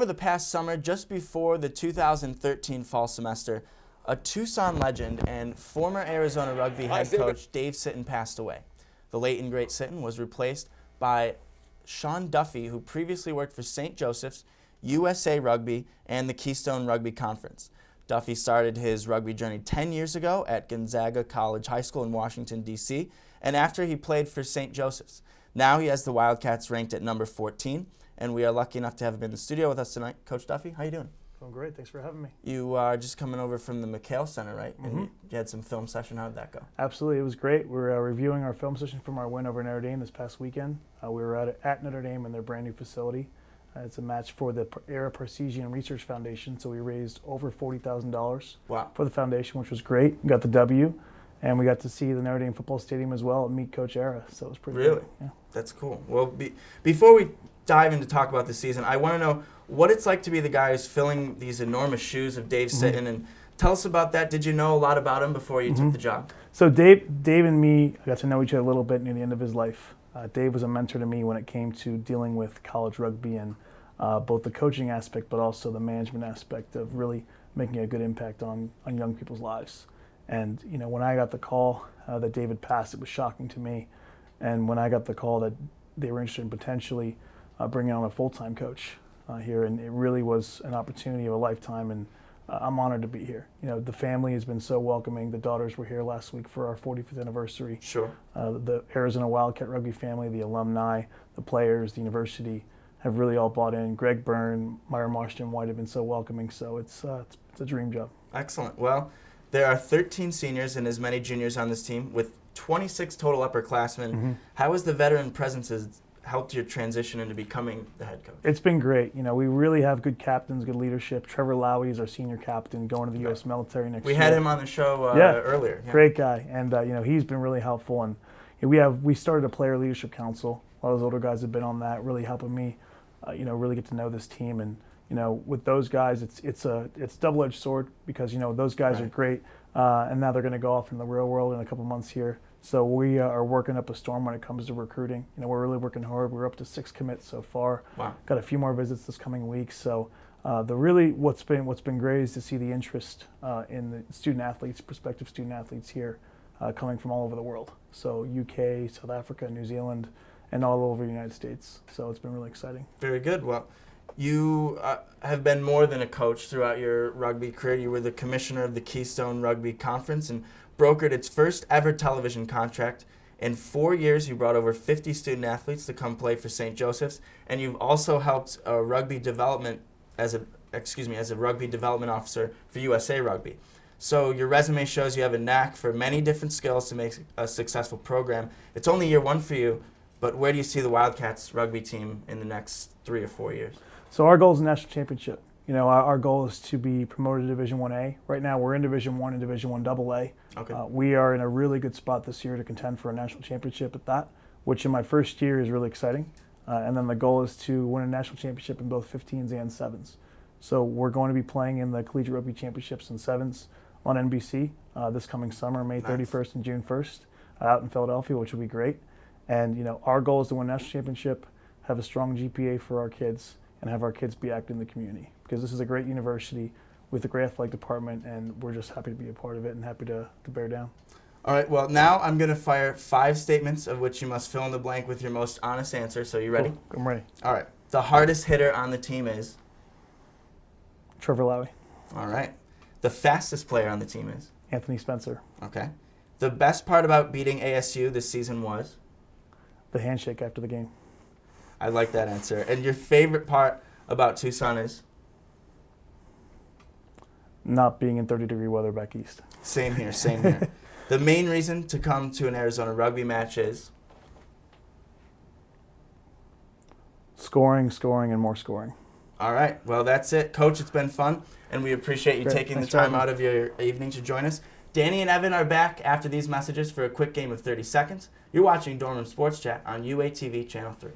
over the past summer, just before the 2013 fall semester, a Tucson legend and former Arizona Rugby head coach Dave Sitton passed away. The late and great Sitton was replaced by Sean Duffy, who previously worked for St. Joseph's, USA Rugby, and the Keystone Rugby Conference. Duffy started his rugby journey 10 years ago at Gonzaga College High School in Washington, D.C., and after he played for St. Joseph's. Now he has the Wildcats ranked at number 14, and we are lucky enough to have him in the studio with us tonight. Coach Duffy, how you doing? Doing great. Thanks for having me. You are just coming over from the McHale Center, right? Mm-hmm. And you had some film session. How did that go? Absolutely. It was great. We're reviewing our film session from our win over Notre Dame this past weekend. We were at Notre Dame in their brand new facility. It's a match for the Era Parsegian Research Foundation, so we raised over $40,000 for the foundation, which was great. We got the W, and we got to see the Notre Dame football stadium as well and meet Coach Era, so it was pretty Really? Good. Yeah. That's cool. Well, before we dive into talk about the season, I want to know what it's like to be the guy who's filling these enormous shoes of Dave Sitton, and tell us about that. Did you know a lot about him before you took the job? So Dave and me got to know each other a little bit near the end of his life. Dave was a mentor to me when it came to dealing with college rugby and both the coaching aspect but also the management aspect of really making a good impact on young people's lives. And you know, when I got the call that David passed, it was shocking to me. And when I got the call that they were interested in potentially bringing on a full-time coach here, and it really was an opportunity of a lifetime, and I'm honored to be here. You know, the family has been so welcoming. The daughters were here last week for our 45th anniversary. Sure. The Arizona Wildcat Rugby family, the alumni, the players, the university have really all bought in. Greg Byrne, Myra Marston White have been so welcoming, so it's a dream job. Excellent. Well, there are 13 seniors and as many juniors on this team with 26 total upperclassmen. How has the veteran presence helped your transition into becoming the head coach? It's been great. You know, we really have good captains, good leadership. Trevor Lowy is our senior captain, going to the U.S. military next year. We had him on the show earlier. Yeah. Great guy, and you know, he's been really helpful. And we started a player leadership council. A lot of those older guys have been on that, really helping me, you know, really get to know this team. And you know, with those guys, it's double-edged sword because you know those guys are great, and now they're going to go off in the real world in a couple months here. So we are working up a storm when it comes to recruiting. You know, we're really working hard. We're up to 6 commits so far. Wow. Got a few more visits this coming week. So what's been great is to see the interest in the student athletes, prospective student athletes here, coming from all over the world. So UK, South Africa, New Zealand, and all over the United States. So it's been really exciting. Very good. Well, you have been more than a coach throughout your rugby career. You were the commissioner of the Keystone Rugby Conference and brokered its first ever television contract. In 4 years, you brought over 50 student athletes to come play for St. Joseph's, and you've also helped as a rugby development officer for USA Rugby. So your resume shows you have a knack for many different skills to make a successful program. It's only year one for you, but where do you see the Wildcats rugby team in the next 3 or 4 years? So our goal is a national championship. You know, our goal is to be promoted to Division 1A. Right now we're in Division 1 and Division 1 AA. Okay. We are in a really good spot this year to contend for a national championship at that, which in my first year is really exciting. And then the goal is to win a national championship in both 15s and 7s. So we're going to be playing in the Collegiate Rugby Championships in 7s on NBC this coming summer, May 31st and June 1st, out in Philadelphia, which will be great. And, you know, our goal is to win a national championship, have a strong GPA for our kids, and have our kids be active in the community. Because this is a great university with a great athletic department, and we're just happy to be a part of it and happy to bear down. All right, well, now I'm going to fire 5 statements of which you must fill in the blank with your most honest answer. So you ready? Cool. I'm ready. All right. The hardest hitter on the team is? Trevor Lowy. All right. The fastest player on the team is? Anthony Spencer. Okay. The best part about beating ASU this season was? The handshake after the game. I like that answer. And your favorite part about Tucson is? Not being in 30-degree weather back east. Same here, same here. The main reason to come to an Arizona rugby match is? Scoring, and more scoring. All right. Well, that's it. Coach, it's been fun, and we appreciate you taking the time out of your evening to join us. Danny and Evan are back after these messages for a quick game of 30 seconds. You're watching Dorman Sports Chat on UATV Channel 3.